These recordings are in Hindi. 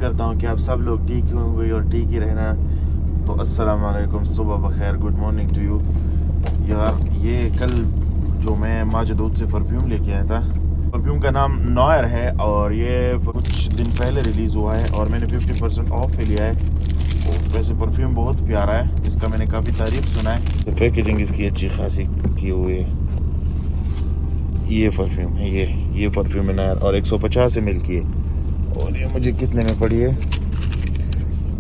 करता हूँ कि आप सब लोग ठीक होंगे और ठीक ही रहना। तो अस्सलाम वालेकुम, सुबह बखैर, गुड मॉर्निंग टू यू। यार ये कल जो मैं माजिद से परफ्यूम लेके आया था, परफ्यूम का नाम नॉयर है और ये कुछ दिन पहले रिलीज़ हुआ है और मैंने 50% ऑफ पे लिया है। वैसे परफ्यूम बहुत प्यारा है, इसका मैंने काफ़ी तारीफ सुना है। तो पैकेजिंग इसकी अच्छी खासी की हुई है। ये परफ्यूम है, ये परफ्यूम है नॉयर और 150 ml की है और ये मुझे कितने में पड़ी है?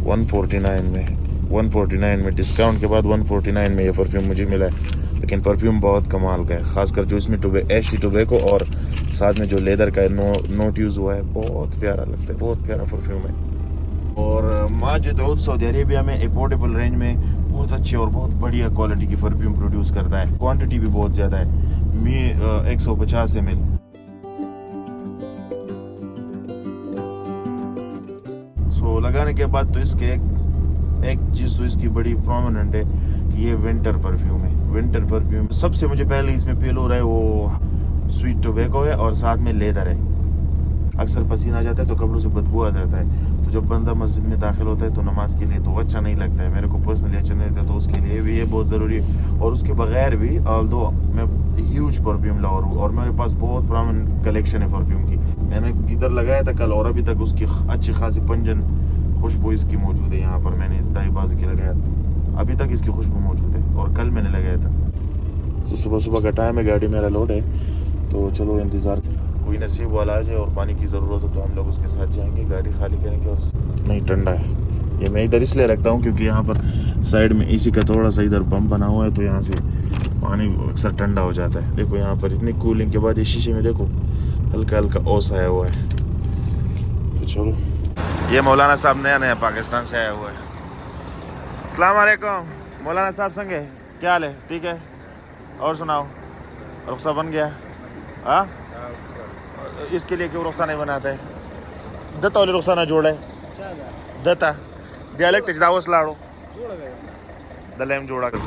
149 में डिस्काउंट के बाद 149 में ये परफ्यूम मुझे मिला है। लेकिन परफ्यूम बहुत कमाल का है, खासकर जो इसमें एशी टोबैको और साथ में जो लेदर का नोट यूज़ हुआ है, बहुत प्यारा लगता है, बहुत प्यारा परफ्यूम है। और माजिद सऊदी अरेबिया में अफोर्डेबल रेंज में बहुत अच्छे और बहुत बढ़िया क्वालिटी की परफ्यूम प्रोड्यूस करता है। क्वांटिटी भी बहुत ज़्यादा है, 150 ml। सो लगाने के बाद तो इसके एक चीज़ तो इसकी बड़ी प्रोमिनेंट है कि ये विंटर परफ्यूम है। विंटर परफ्यूम सबसे मुझे पहले इसमें फील हो रहा है वो स्वीट टोबैको है और साथ में लेदर है। अक्सर पसीना आ जाता है तो कपड़ों से बदबू आ जाता है, तो जब बंदा मस्जिद में दाखिल होता है तो नमाज के लिए तो अच्छा नहीं लगता है। मेरे को पर्सनली अच्छा नहीं लगता, तो उसके लिए भी ये बहुत ज़रूरी है। और उसके बगैर भी ऑल्दो मैं ह्यूज परफ्यूम लवर हूँ और मेरे पास बहुत पुराना कलेक्शन है परफ्यूम की। मैंने इधर लगाया था कल और अभी तक उसकी अच्छी खासी पंजन खुशबू इसकी मौजूद है। यहाँ पर मैंने इस दाई बाजू की लगाया, अभी तक इसकी खुशबू मौजूद है और कल मैंने लगाया था। तो सुबह सुबह का टाइम है, गाड़ी मेरा लोड है, तो चलो इंतज़ार, कोई नसीब वाला आ जाए और पानी की ज़रूरत हो तो हम लोग उसके साथ जाएंगे, गाड़ी खाली करेंगे। और नहीं ठंडा है ये, मैं इधर इसलिए रखता हूँ क्योंकि यहाँ पर साइड में एसी का थोड़ा सा इधर पंप बना हुआ है, तो यहाँ से पानी अक्सर ठंडा हो जाता है। देखो यहाँ पर इतनी कूलिंग के बाद इस शीशे में देखो हल्का हल्का ओस आया हुआ है। तो चलो, ये मौलाना साहब नया पाकिस्तान से आया हुआ है। अस्सलाम वालेकुम मौलाना साहब, संगे क्या हाल है? ठीक है, और सुनाओ, रुख्सा बन गया? हाँ, इसके लिए क्यों रुख्सा नहीं बनाते? दत्ता वाले रुख्सा ना जोड़े दत्ता डायलेक्ट दावस लाड़ो दलेम जोड़ा कर।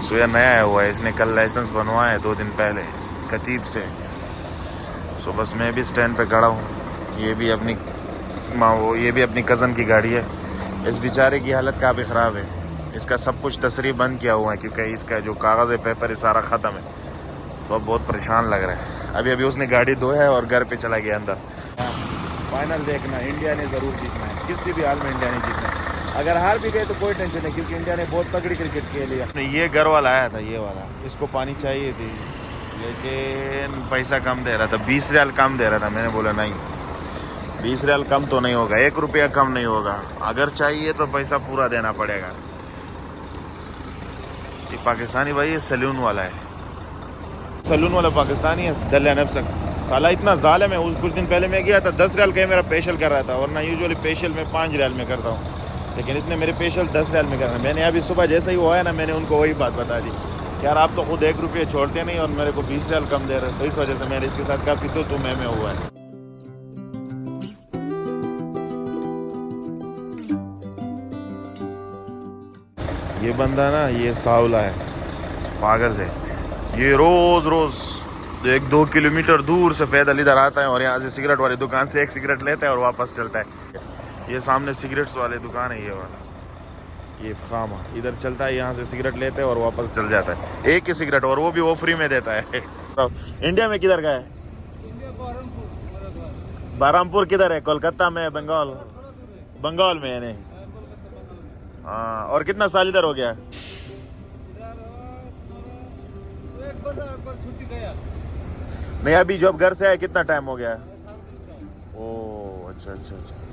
सोया नया आया हुआ है, इसने कल लाइसेंस बनवाया है 2 दिन पहले कतीब से। सो बस मैं भी स्टैंड पे खड़ा हूँ, ये भी अपनी कज़न की गाड़ी है। इस बेचारे की हालत काफ़ी ख़राब है, इसका सब कुछ तसरीह बंद किया हुआ है क्योंकि इसका जो कागज़ है, पेपर है, सारा ख़त्म है। तो अब बहुत परेशान लग रहा है। अभी उसने गाड़ी धोया है और घर पे चला गया अंदर। फाइनल देखना, इंडिया ने ज़रूर जीतना है, किसी भी हाल में इंडिया ने जीतना है। अगर हार भी गए तो कोई टेंशन नहीं क्योंकि इंडिया ने बहुत तगड़ी क्रिकेट खेली है। ये घर वाला आया था, ये वाला, इसको पानी चाहिए थी लेकिन पैसा कम दे रहा था, 20 रियाल कम दे रहा था। मैंने बोला नहीं, 20 रियाल कम तो नहीं होगा, 1 रुपया कम नहीं होगा, अगर चाहिए तो पैसा पूरा देना पड़ेगा। ये पाकिस्तानी भाई, ये सैलून वाला है, सैलून वाला पाकिस्तानी है, दल्ला नफ्सक साला इतना जालिम है। कुछ दिन पहले मैं गया था, 10 रियाल का मेरा फेशियल कर रहा था, वरना यूजुअली फेशियल में 5 रियाल में करता हूँ, लेकिन इसने मेरे फेशियल 10 रियाल में करना। मैंने अभी सुबह जैसे ही हुआ है ना, मैंने उनको वही बात बता दी, यार आप तो खुद 1 रुपये छोड़ते नहीं और मेरे को 20 रियाल कम दे रहे, तो इस वजह से मैंने इसके साथ काफ़ी तो मैं हुआ है। ये बंदा ना, ये सावला है, पागल है, ये रोज़ 1-2 किलोमीटर दूर से पैदल इधर आता है और यहाँ से सिगरेट वाली दुकान से 1 सिगरेट लेता है और वापस चलता है। ये सामने सिगरेट्स वाले दुकान है, ये वाला, ये खामा इधर चलता है, यहाँ से सिगरेट लेते हैं और वापस चल जाता है। 1 ही सिगरेट और वो भी वो फ्री में देता है। तो इंडिया में किधर का है? बहरमपुर किधर है? कोलकाता में? बंगाल में है? नहीं, हाँ। और कितना साल इधर हो गया? नहीं, अभी जब घर से आया कितना टाइम हो गया? ओह अच्छा।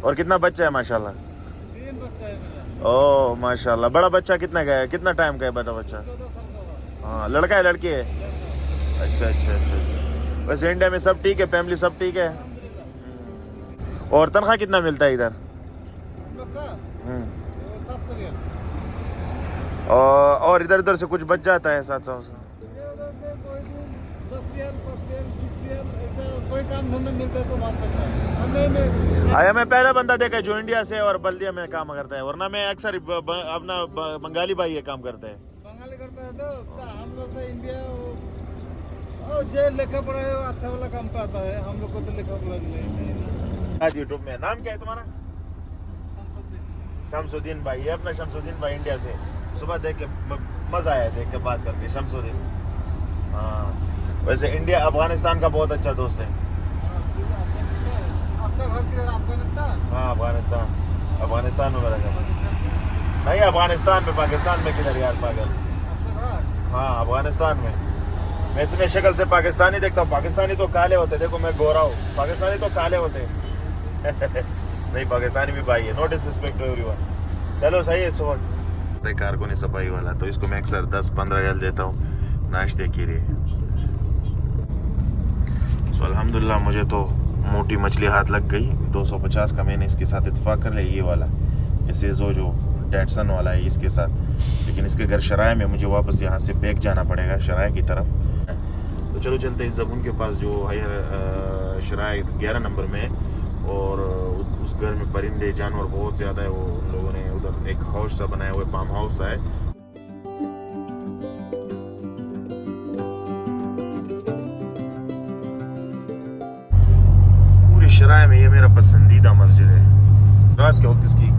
और कितना बच्चा है? माशाल्लाह 3 बच्चा है मेरा। ओह माशाल्लाह। बड़ा बच्चा कितना का है, कितना टाइम का है बड़ा बच्चा? हाँ, लड़का है लड़की है? अच्छा। वैसे इंडिया में सब ठीक है, फैमिली सब ठीक है? और तनख्वाह कितना मिलता है इधर? और इधर उधर से कुछ बच जाता है 700 से? कोई काम धंधा मिलता है तो बात करता है। आया मैं पहला बंदा देखा जो इंडिया से और बल्दिया में काम करता है, वरना मैं अक्सर अपना बंगाली भाई ये काम करते हैं। बंगाली करता है तो हम लोग तो इंडिया और जो लिखा पढ़ा है अच्छा वाला काम पाता है, हम लोग को तो लिखा पढ़ा नहीं। आज यूट्यूब में। नाम क्या है तुम्हारा? शमसुद्दीन भाई। ये अपना शमसुद्दीन भाई इंडिया से। सुबह देख के मजा आया देख के बात करके। शमसुद्दीन, हाँ वैसे इंडिया अफगानिस्तान का बहुत अच्छा दोस्त है। आपका घर किधर? अफगानिस्तान? हाँ अफगानिस्तान, अफगानिस्तान में मेरा घर नहीं। अफगानिस्तान में, पाकिस्तान में किधर यार पागल। आपका घर? हाँ अफगानिस्तान में। मैं तुम्हें शक्ल से पाकिस्तानी देखता हूँ। पाकिस्तानी तो काले होते, देखो मैं गोरा हूँ, पाकिस्तानी तो काले होते नहीं पाकिस्तानी भी भाई है। No disrespect to everyone. चलो सही है। सोच कारकुनी सफाई वाला, तो इसको मैं अक्सर 10-15 रियाल देता हूँ नाश्ते के लिए। तो अल्हम्दुलिल्लाह मुझे तो मोटी मछली हाथ लग गई। 250 का मैंने इसके साथ इत्तेफाक कर लिया, ये वाला इसे जो डेटसन वाला है इसके साथ। लेकिन इसके घर शराय में, मुझे वापस यहाँ से बैक जाना पड़ेगा शराय की तरफ। तो चलो चलते हैं ज़बून के पास जो हायर शराय 11 नंबर में है। और उस घर में परिंदे जानवर बहुत ज़्यादा है। वो उन लोगों ने उधर एक हाउस सा बनाया हुआ है, फार्म हाउस है। पूरी शराय में ये मेरा पसंदीदा मस्जिद है। रात के वक्त इसकी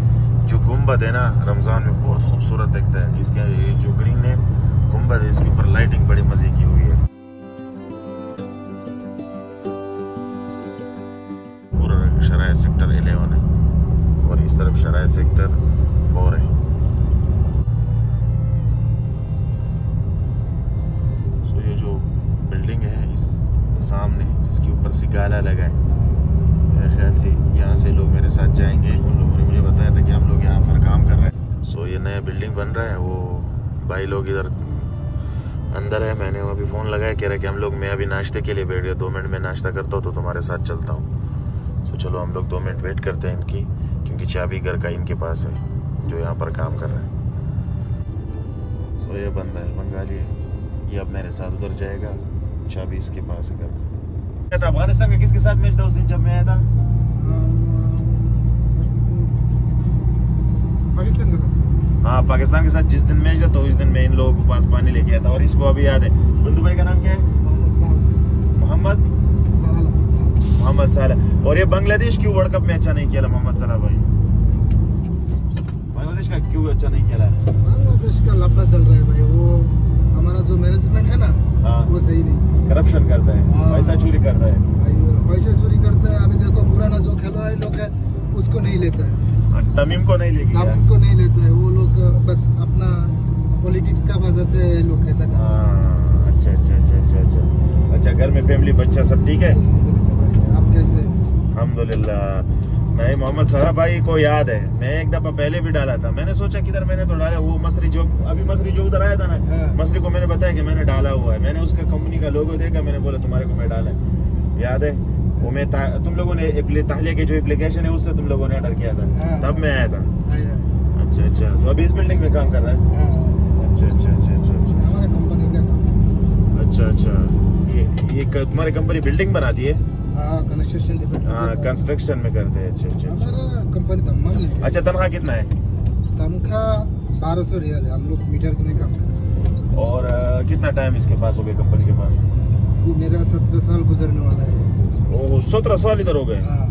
जो गुंबद है ना, रमज़ान में बहुत खूबसूरत दिखता है। इसके जो ग्रीन है गुंबद है, इसके ऊपर लाइटिंग बड़ी मज़े की हुई है। शराय सेक्टर 11 है और इस तरफ शराय सेक्टर 4 है। सो ये जो बिल्डिंग है इस सामने, जिसके ऊपर सिगाला लगा है, मेरे ख्याल से यहाँ से लोग मेरे साथ जाएंगे। उन लोगों ने मुझे बताया था कि हम लोग यहाँ पर काम कर रहे हैं। सो ये नया बिल्डिंग बन रहा है। वो भाई लोग इधर अंदर है। मैंने वो अभी फ़ोन लगाया, कह रहा है कि हम लोग, मैं अभी नाश्ते के लिए बैठ गया, 2 मिनट में नाश्ता करता हूँ तो तुम्हारे साथ चलता हूँ। तो चलो हम लोग 2 मिनट वेट करते हैं इनकी, क्योंकि चाबी घर का इनके पास है जो यहाँ पर काम कर रहा है। सो ये बंदा है, बंगाली है, ये अब मेरे साथ उधर जाएगा। चाबी इसके पास है घर का। अफगानिस्तान में किसके साथ मैच था उस दिन जब मैं आया था? पाकिस्तान का। हाँ पाकिस्तान के साथ जिस दिन मैच था, तो उस दिन मैं इन लोगों के पास पानी लेके आया था। और इसको अभी याद है। बंधु भाई का नाम क्या है? मोहम्मद साला। और ये बांग्लादेश क्यों वर्ल्ड कप में अच्छा नहीं खेला मोहम्मद साला भाई? बांग्लादेश का क्यों अच्छा नहीं खेला? बांग्लादेश का लफड़ा चल रहा है भाई। वो हमारा जो मैनेजमेंट है ना, हाँ, वो सही नहीं। करप्शन करता है, हाँ, पैसा चोरी करता है भाई, पैसा चोरी करता है। अभी देखो पुराना जो खिलाड़ी लोग है उसको नहीं लेता है, तमीम को नहीं लेके गया। तमीम को नहीं लेता है। वो लोग बस अपना पॉलिटिक्स का वजह से लोग ऐसा करते हैं। अच्छा अच्छा अच्छा अच्छा अच्छा अच्छा। घर में फैमिली बच्चा सब ठीक है? आप कैसे? अल्हम्दुलिल्लाह। नहीं मोहम्मद साला भाई को याद है, मैं एक दफा पहले भी डाला था। मैंने सोचा किधर मैंने तो डाला, वो मसरी जो अभी मसरी जो उधर आया था ना, हाँ। मसरी को मैंने बताया कि मैंने डाला हुआ है। मैंने उसका कंपनी का लोगो देखा, मैंने बोला तुम्हारे को मैं डाला है, याद है? वो मैं तुम लोगों ने ताहलिया के जो एप्लीकेशन है उससे तुम लोगों ने ऑर्डर किया था, हाँ। तब मैं आया था। आया। अच्छा अच्छा। तो अभी इस बिल्डिंग में काम कर रहा है? हाँ। अच्छा अच्छा अच्छा अच्छा अच्छा हमारा कंपनी का काम। अच्छा अच्छा। ये तुम्हारी कंपनी बिल्डिंग बनाती है? हाँ, कंस्ट्रक्शन डिपार्टमेंट। हाँ कंस्ट्रक्शन में करते हैं। अच्छा अच्छा अच्छा। हमारा कंपनी दम्माम में है। अच्छा तनख्वाह कितना है? तनख्वाह 1200 रियाल है। हम लोग मीटर में काम करते हैं। और कितना टाइम इसके पास हो गया कंपनी के पास? अभी मेरा 17 साल गुजरने वाला है। ओह 17 साल इधर हो गए? हाँ।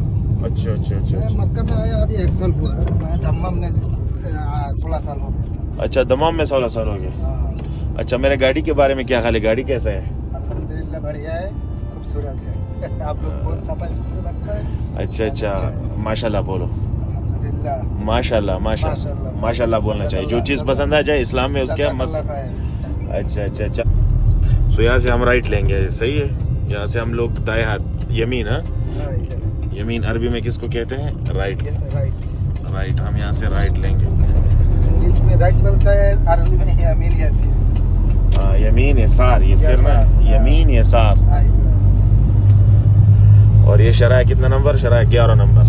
अच्छा अच्छा अच्छा मैं अच्छा। मक्का में आया अभी 1 साल हुआ है। मैं दम्माम में 16 साल हो गया था। अच्छा दमाम में 16 साल हो गए। हाँ। अच्छा मेरे गाड़ी के बारे में क्या ख्याल है? गाड़ी कैसा है? अल्हम्दुलिल्लाह बढ़िया है, खूबसूरत है। आप लोग बहुत सफाई सुथरा रखते हैं। अच्छा अच्छा। माशाल्लाह बोलो। अल्हम्दुलिल्लाह। माशाल्लाह माशाल्लाह माशाल्लाह बोलना चाहिए। जो चीज़ पसंद आ जाए इस्लाम में उसके मस्त। अच्छा अच्छा अच्छा। सो यहाँ से हम राइट लेंगे, सही है? यहाँ से हम लोग दाएं हाथ, यमीन। हाँ यमीन अरबी में किसको कहते हैं? राइट। राइट। राइट, हम यहाँ से राइट लेंगे। इंग्लिश में राइट बोलता है, अरबी में यमीन यसीर। हाँ यमीन यसार, ये सिर ना, यमीन यसार। और ये शराय कितना नंबर? शराय 11 नंबर।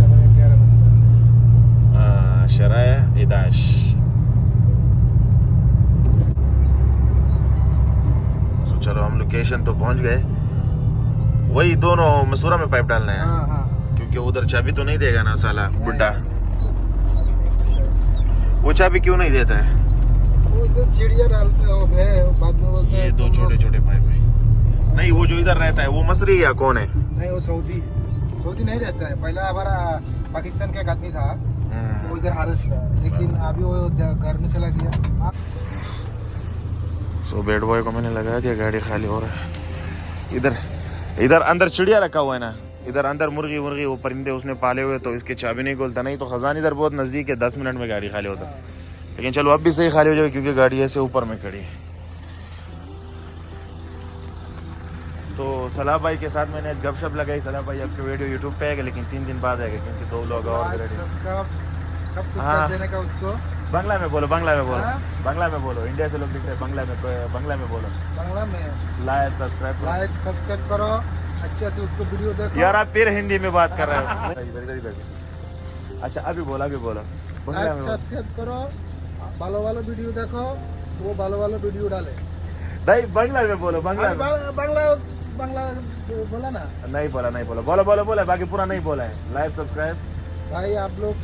हाँ शराय 11। तो चलो हम लोकेशन तो पहुंच गए। वही दोनों मसूरा में पाइप डालना है। हाँ हाँ। क्योंकि उधर चाबी तो नहीं देगा ना साला बुड्ढा। वो चाबी क्यों नहीं देता है? वो इधर चिड़िया डालते हैं, बाद में बोलते हैं ये दो छोटे छोटे पाइप है। नहीं वो जो इधर रहता है वो मसरी या कौन है? नहीं, वो सऊदी। सऊदी नहीं रहता है। पहला हमारा पाकिस्तान का एक आदमी था, हम्म। वो इधर हारिस था, लेकिन अभी वो घर में चला गया। सो बेड बॉय को मैंने लगा दिया, गाड़ी खाली हो रहा है। इधर इधर अंदर चिड़िया रखा हुआ है ना, इधर अंदर मुर्गी मुर्गी वो परिंदे उसने पाले हुए, तो इसके चाबी नहीं खोलता, नहीं तो खजान इधर बहुत नज़दीक है, 10 मिनट में गाड़ी खाली होता। लेकिन चलो अब भी सही खाली हो जाएगी क्योंकि गाड़ी ऐसे ऊपर में खड़ी है। तो सलाह भाई के साथ मैंने गपशप लगाई। सलाह भाई आपकी वीडियो यूट्यूब पे आएगा, लेकिन 3 दिन बाद आएगा क्योंकि 2 लोग और सब कुछ हाँ। कर देने का उसको। बांग्ला में बोलो, बांग्ला में बोलो, हाँ? बांग्ला में बोलो, इंडिया से लोग दिखते हैं, बांग्ला में बोलो। बांग्ला में लाइक सब्सक्राइब करो, अच्छे से उसको वीडियो देखो। यार आप फिर हिंदी में बात कर रहे हो। अच्छा अभी बोला बांग्ला में बोलो। सब्सक्राइब करो, बालो वाला वीडियो देखो, वो बालो वाला वीडियो डाले। नहीं बांग्ला में बोलो, बांग्ला में। बांग्ला बोला ना। नहीं बोला, बोलो बाकी पूरा नहीं बोला है। लाइक सब्सक्राइब भाई आप लोग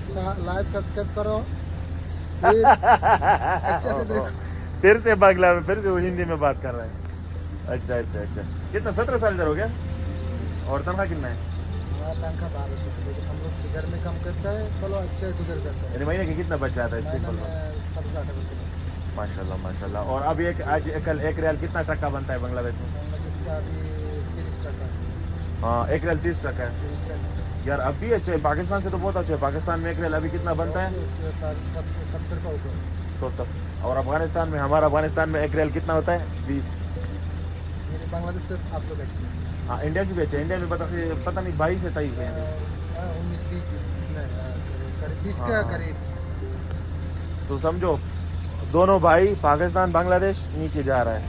लाइक सब्सक्राइब करो, फिर अच्छे से देखो। फिर से बांग्ला में, फिर से वो हिंदी में बात कर रहे हैं। अच्छा कितना 17 साल इधर हो गया? और तनख्वाह कितना है? तनख्वाह 1200, लेकिन हम लोग घर में काम करता है, चलो अच्छे गुजर जाता है। यानी महीने की कितना बच जाता है इससे? माशाल्लाह। और अभी कल 1 रियाल कितना टका बनता है बांग्लादेश में? अभी 30 टका। हाँ 1 रियाल 30 टका है। यार अभी अच्छा है, पाकिस्तान से तो बहुत अच्छा है। पाकिस्तान में 1 रियाल अभी कितना बनता है? 70 का ऊपर। तो और अफगानिस्तान में, हमारा अफगानिस्तान में 1 रियाल कितना होता है? 20। मेरे बांग्लादेश से आप लोग अच्छे। हाँ इंडिया से भी अच्छा है। इंडिया में पता नहीं 22 से 23 है। 19-20 करीब 20 का हाँ। करीब। तो समझो दोनों भाई, पाकिस्तान बांग्लादेश नीचे जा रहा है,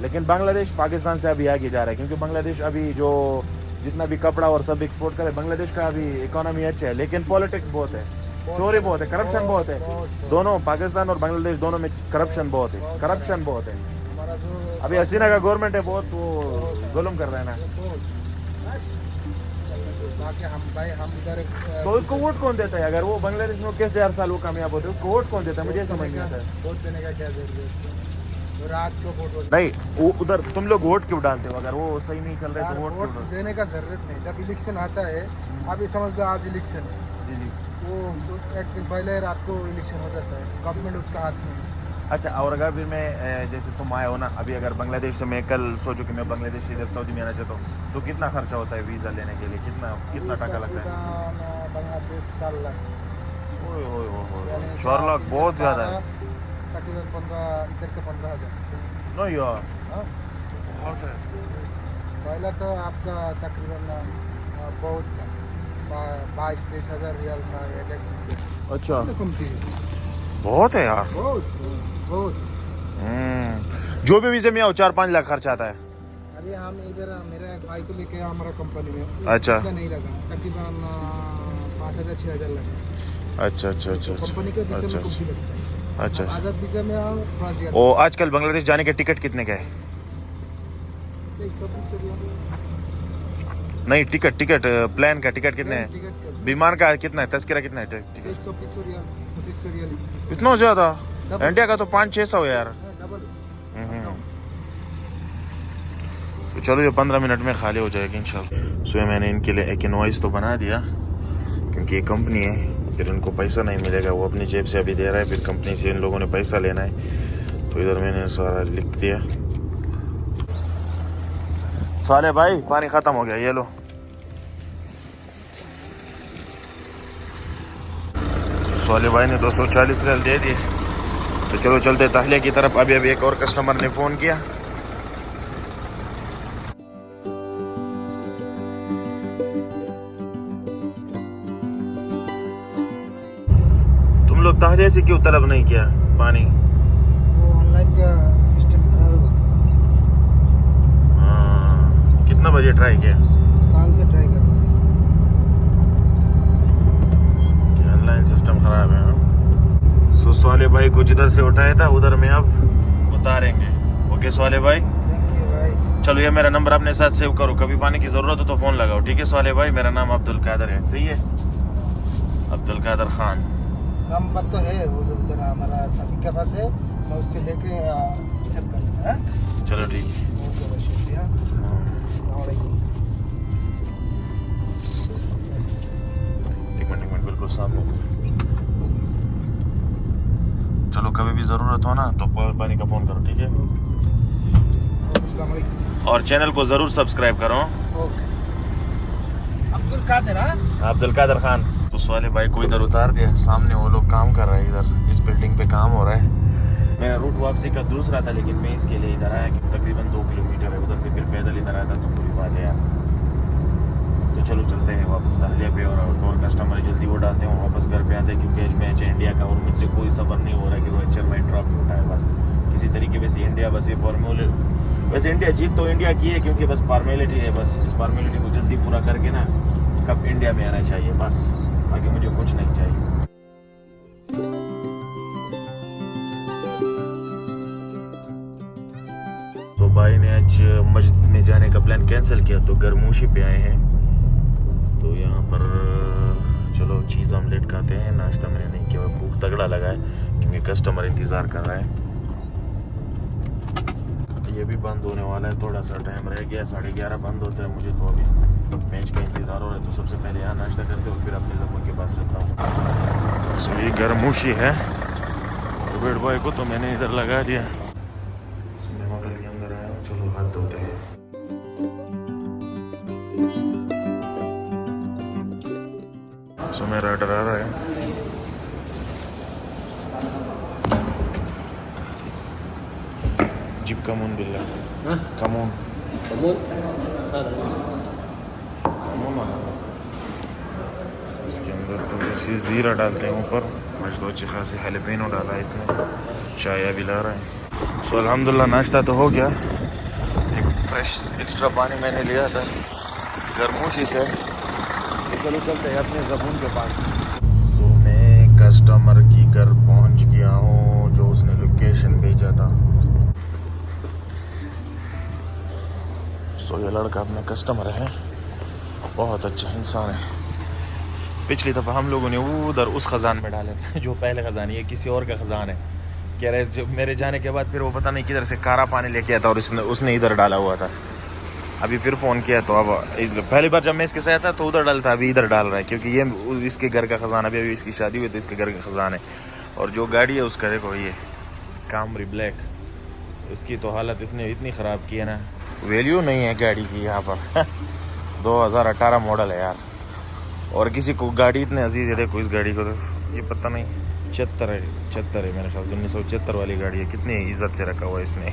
लेकिन बांग्लादेश पाकिस्तान से अभी आगे जा रहा है क्योंकि बांग्लादेश अभी जो जितना भी कपड़ा और सब एक्सपोर्ट करे, बांग्लादेश का अभी इकोनॉमी अच्छा है, लेकिन पॉलिटिक्स बहुत है, चोरी बहुत है, करप्शन बहुत है। दोनों पाकिस्तान और बांग्लादेश दोनों में करप्शन बहुत है, हमारा जो अभी हसीना का गवर्नमेंट है बहुत, वो जुल्म कर रहा है ना। बाकी हम इधर तो उसको वोट कौन देता है? अगर वो बांग्लादेश में कैसे हर साल वो कामयाब होते हैं, उसको वोट कौन देता है? मुझे समझ नहीं आता है। वोट देने का क्या जरूरत है? रात को वोट नहीं वो उधर तुम लोग वोट क्यों डालते हो? अगर वो सही नहीं चल रहे तो वोट वोट क्यों डालते देने का जरूरत नहीं। जब इलेक्शन आता है, अभी समझ लो आज इलेक्शन है, हो? जी। वो तो 1 दिन पहले रात को इलेक्शन हो जाता है, गवर्नमेंट उसका हाथ में है। अच्छा और अगर भी मैं जैसे तुम आए हो ना अभी, अगर बांग्लादेश से मैं कल सोचूं कि मैं बांग्लादेश से इधर सऊदी में आना चाहता हूँ, तो कितना खर्चा होता है वीज़ा लेने के लिए? कितना टका लगता है? बांग्लादेश 4 लाख। ओए 4 लाख बहुत ज़्यादा है। तकरीबन 15, इधर के 15,000। नो यार हाँ, बहुत है। पहला तो आपका तकरीबन बहुत 22-23 हज़ार रियाल का एक से। अच्छा कमती है, बहुत है यार। बहुत। जो भी वीज़े में आओ 4-5 लाख खर्च आता है। अरे हम इधर मेरे भाई को लेके हमारा कंपनी में अच्छा। इतना नहीं लगा, तकरीबन 5,000-6,000 लगा। अच्छा कंपनी के विषय में कुछ भी लगता है। अच्छा आजाद विषय में आओ थोड़ा ज्यादा। ओ आजकल बांग्लादेश जाने के टिकट कितने का है? 23-24 नहीं टिकट प्लान का टिकट कितने है? टिकट विमान का कितना है? तस्करा कितना है टिकट? 23-25 रियाल, 25 रियाल। इतना ज़्यादा? डबल। इंडिया का तो 500-600 यार। डबल। तो चलो ये 15 मिनट में खाली हो जाएगी इंशाल्लाह। सो मैंने इनके लिए एक इनवॉइस तो बना दिया क्योंकि ये कंपनी है, फिर उनको पैसा नहीं मिलेगा, वो अपनी जेब से अभी दे रहा है, फिर कंपनी से इन लोगों ने पैसा लेना है, तो इधर मैंने सारा लिख दिया। साले भाई पानी ख़त्म हो गया, ये लो। साले भाई ने 240 रियाल दे दिए। तो चलो चलते ताहलिया की तरफ। अभी एक और कस्टमर ने फ़ोन किया। तुम लोग ताहलिया से क्यों तलब नहीं किया पानी? वो ऑनलाइन का सिस्टम खराब है बोलते हैं। हाँ, कितना बजे ट्राई किया? कल से ट्राई कर रहा है। ऑनलाइन सिस्टम खराब है। सो सोले भाई को जिधर से उठाया था उधर में अब उतारेंगे। ओके सोले भाई, थैंक यू भाई। चलो ये मेरा नंबर अपने साथ सेव करो, कभी पानी की ज़रूरत हो तो फ़ोन लगाओ। ठीक है सोले भाई, मेरा नाम अब्दुल कादर है। सही है, अब्दुल कादर खान। नंबर तो है उधर हमारा साथी के पास है, मैं उससे लेके रिसेप्ट कर लेता है। चलो ठीक है। बहुत बहुत शुक्रिया। अस्सलाम वालेकुम। सामने। चलो कभी भी ज़रूरत हो ना तो पानी का फ़ोन करो, ठीक है? अस्सलाम वालेकुम। और चैनल को ज़रूर सब्सक्राइब करो। ओके। अब्दुल कादिर, हाँ? अब्दुल कादिर खान। उस वाले भाई को इधर उतार दिया, सामने वो लोग काम कर रहे हैं, इधर इस बिल्डिंग पे काम हो रहा है। मेरा रूट वापसी का दूसरा था, लेकिन मैं इसके लिए इधर आया कि तकरीबन 2 किलोमीटर है, उधर से फिर पैदल इधर आया था तो पूरी बात है यार। तो चलो चलते हैं वापस दहलिया पे, और कस्टमर जल्दी वो डालते हैं और वापस घर पे आते हैं, क्योंकि आज मैच है इंडिया का और मुझसे कोई सबर नहीं हो रहा कि रोहित शर्मा ट्रॉफी उठाए बस किसी तरीके। वैसे इंडिया बस ये वैसे इंडिया जीत तो इंडिया की है, क्योंकि बस फॉर्मेलिटी है, बस इस फॉर्मेलिटी को जल्दी पूरा करके ना कप इंडिया में आना चाहिए बस, बाकी मुझे कुछ नहीं चाहिए। तो भाई ने आज मस्जिद में जाने का प्लान कैंसिल किया, तो गरमूशी पे आए हैं। तो यहाँ पर चलो चीज़ ऑमलेट खाते हैं। नाश्ता मैंने नहीं किया, भूख तगड़ा लगा है क्योंकि कस्टमर इंतज़ार कर रहा है। ये भी बंद होने वाला है, थोड़ा सा टाइम रह गया, 11:30 बंद होता है। मुझे तो अभी मैच का इंतज़ार हो रहा है, तो सबसे पहले यहाँ नाश्ता करते और फिर अपने ज़बून के पास चलता हूँ। सो ये गरमूशी है, उबेड़ बॉय को तो मैंने इधर लगा दिया। मैं होटल के अंदर आया हूँ, चलो हाथ धोते हैं। सो मेरा ऑर्डर आ रहा है। जिप कमून बिल्ला, कमून इसके अंदर तो जैसे ज़ीरा डालते हैं ऊपर, आज तो अच्छी खासी हैलपेनो डाला है इसमें, चाय भी ला रहा है। सो अल्हम्दुलिल्लाह नाश्ता तो हो गया। एक फ्रेश एक्स्ट्रा पानी मैंने लिया था गरमूशी से। तो चलो चलते हैं अपने ज़बून के पास। सो मैं कस्टमर की घर पहुंच गया हूँ, जो उसने लोकेशन भेजा था। सो ये लड़का अपने कस्टमर है, बहुत अच्छा इंसान है। पिछली दफ़ा हम लोगों ने उधर उस ख़जान में डाले थे जो पहले ख़जान, ये किसी और का ख़जान है। कह रहे जो मेरे जाने के बाद फिर वो पता नहीं किधर से कारा पानी लेके आया था और उसने इधर डाला हुआ था। अभी फिर फ़ोन किया तो अब पहली बार जब मैं इसके साथ था तो उधर डाला था, अभी इधर डाल रहा है, क्योंकि ये इसके घर का ख़जान, अभी इसकी शादी हुई तो इसके घर का ख़जान है। और जो गाड़ी है उसका देखो, ये कामरी ब्लैक, इसकी तो हालत इसने इतनी ख़राब की है ना, वैल्यू नहीं है गाड़ी की यहाँ पर। 2018 मॉडल है यार, और किसी को गाड़ी इतने अजीज़ है। देखो इस गाड़ी को तो, ये पता नहीं 76 है मेरे ख्याल से, 1976 वाली गाड़ी है। कितनी इज्जत से रखा हुआ है इसने।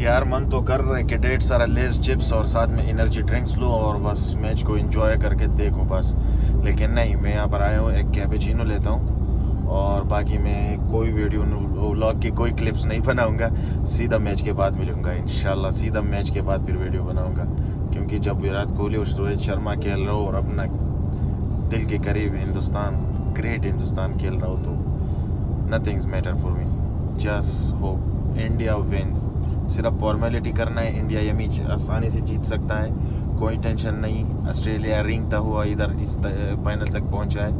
यार मन तो कर रहे हैं कि ढेर सारा लेस चिप्स और साथ में एनर्जी ड्रिंक्स लो और बस मैच को एंजॉय करके देखो बस, लेकिन नहीं, मैं यहाँ पर आया हूँ एक कैपेचिनो लेता हूँ और बाकी मैं कोई वीडियो व्लॉग की कोई क्लिप्स नहीं बनाऊँगा। सीधा मैच के बाद मिलूँगा इंशाल्लाह, सीधा मैच के बाद फिर वीडियो बनाऊँगा, क्योंकि जब विराट कोहली और रोहित शर्मा खेल रहा हो और अपना दिल के करीब हिंदुस्तान, ग्रेट हिंदुस्तान खेल रहा हो, तो nothings matter for me, just hope India wins. सिर्फ फॉर्मेलिटी करना है, इंडिया यमी आसानी से जीत सकता है, कोई टेंशन नहीं। ऑस्ट्रेलिया रिंगता हुआ इधर इस फाइनल तक पहुंचा है,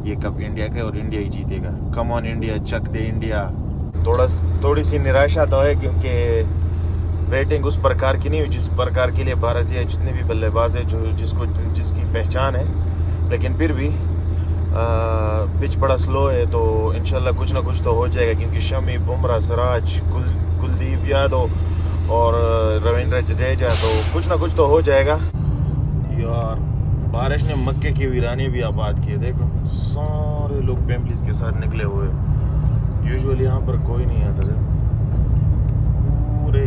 ये कप इंडिया का और इंडिया ही जीतेगा। कम ऑन इंडिया, चक दे इंडिया। थोड़ी सी निराशा तो है, क्योंकि बैटिंग उस प्रकार की नहीं हुई जिस प्रकार के लिए भारतीय जितने भी बल्लेबाज है जिसकी पहचान है, लेकिन फिर भी पिच बड़ा स्लो है, तो इंशाल्लाह कुछ ना कुछ तो हो जाएगा, क्योंकि शमी, बुमराह, सिराज, कुलदीप यादव और रविंद्र जडेजा, तो कुछ ना कुछ तो हो जाएगा। यार बारिश ने मक्के की वीरानी भी आबाद की है, देखो सारे लोग फैमिलीज के साथ निकले हुए। यूजुअली यहाँ पर कोई नहीं आता, पूरे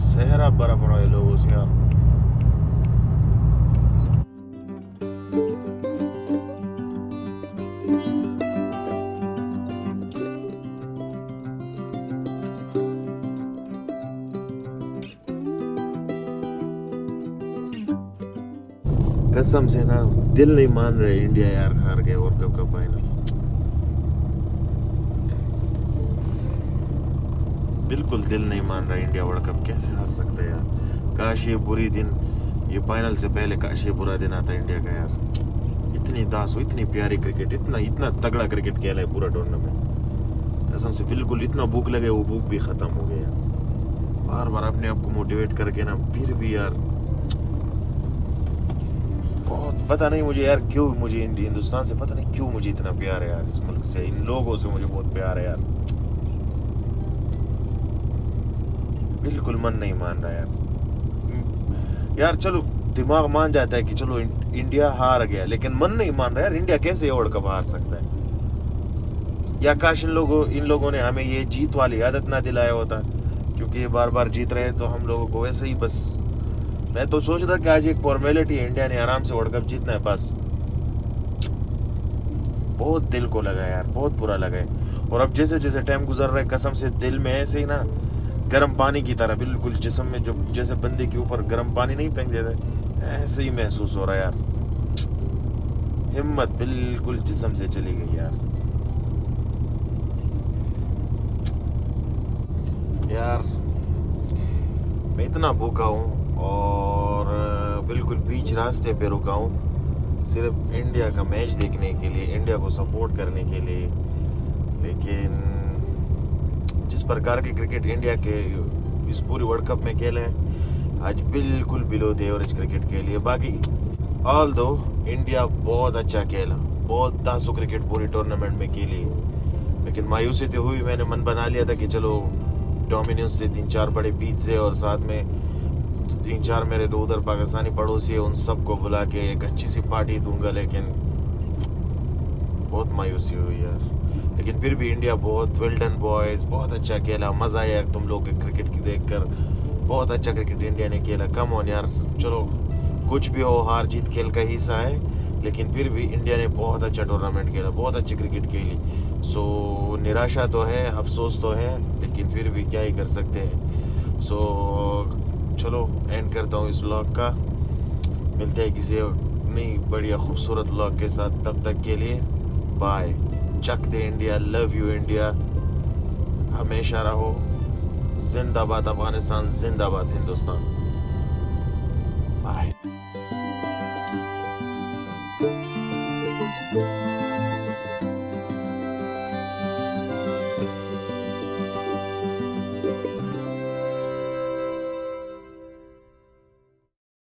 सहरा भरा पड़ा है लोगों से यार। कसम से ना दिल नहीं मान रहे, इंडिया यार हार गए वर्ल्ड कप का फाइनल। बिल्कुल दिल नहीं मान रहा, इंडिया वर्ल्ड कप कैसे हार सकता है यार। काश ये बुरी दिन, ये फाइनल से पहले काश ये बुरा दिन आता इंडिया का यार। इतनी दास हो, इतनी प्यारी क्रिकेट, इतना इतना तगड़ा क्रिकेट खेला है पूरा टूर्नामेंट। कसम से बिल्कुल इतना भूख लगे, वो भूख भी खत्म हो गया। बार बार अपने आप को मोटिवेट करके ना, फिर भी यार बहुत पता नहीं मुझे यार क्यों, मुझे हिंदुस्तान से पता नहीं क्यों मुझे इतना प्यार है यार, इस मुल्क से, इन लोगों से मुझे बहुत प्यार है यार। बिल्कुल मन नहीं मान रहा यार। चलो दिमाग मान जाता है कि चलो इंडिया हार गया, लेकिन मन नहीं मान रहा यार, इंडिया कैसे वर्ल्ड कप हार सकता है? या काश इन लोगों ने हमें ये जीत वाली आदत ना दिलाया होता, क्योंकि ये बार बार जीत रहे तो हम लोगों को वैसे ही बस, मैं तो सोच रहा कि आज एक फॉर्मेलिटी है, इंडिया ने आराम से वर्ल्ड कप जीतना है बस। बहुत दिल को लगा यार, बहुत बुरा लगा है। और अब जैसे जैसे टाइम गुजर रहा है, कसम से दिल में ऐसे ही ना गर्म पानी की तरह, बिल्कुल जिस्म में जो जैसे बंदे के ऊपर गर्म पानी नहीं फेंक देते, ऐसे ही महसूस हो रहा है यार। हिम्मत बिल्कुल जिस्म से चली गई यार। यार मैं इतना भूखा हूँ और बिल्कुल बीच रास्ते पे रुका हूँ, सिर्फ इंडिया का मैच देखने के लिए, इंडिया को सपोर्ट करने के लिए। लेकिन जिस प्रकार के क्रिकेट इंडिया के इस पूरी वर्ल्ड कप में खेले हैं, आज बिल्कुल बिलो द एवरेज क्रिकेट के लिए। बाकी ऑल दो इंडिया बहुत अच्छा खेला, बहुत तासु क्रिकेट पूरी टूर्नामेंट में खेली, लेकिन मायूसी तो हुई। मैंने मन बना लिया था कि चलो डोमिनियंस से 3-4 बड़े पिज्जे और साथ में 3-4 मेरे तो उधर पाकिस्तानी पड़ोसी है, उन सबको बुला के एक अच्छी सी पार्टी दूंगा, लेकिन बहुत मायूसी हुई यार। लेकिन फिर भी इंडिया बहुत वेल डन बॉयज, बहुत अच्छा खेला, मज़ा आया तुम लोग के क्रिकेट की देखकर। बहुत अच्छा क्रिकेट इंडिया ने खेला। कम ऑन यार, चलो कुछ भी हो, हार जीत खेल का हिस्सा है, लेकिन फिर भी इंडिया ने बहुत अच्छा टूर्नामेंट खेला, बहुत अच्छी क्रिकेट खेली। सो निराशा तो है, अफसोस तो है, लेकिन फिर भी क्या ही कर सकते हैं। सो चलो एंड करता हूँ इस व्लॉग का। मिलते हैं किसी नई बढ़िया खूबसूरत व्लॉग के साथ, तब तक के लिए बाय। चक दे इंडिया, लव यू इंडिया, हमेशा रहो। जिंदाबाद अफगानिस्तान, जिंदाबाद हिंदुस्तान। बाय।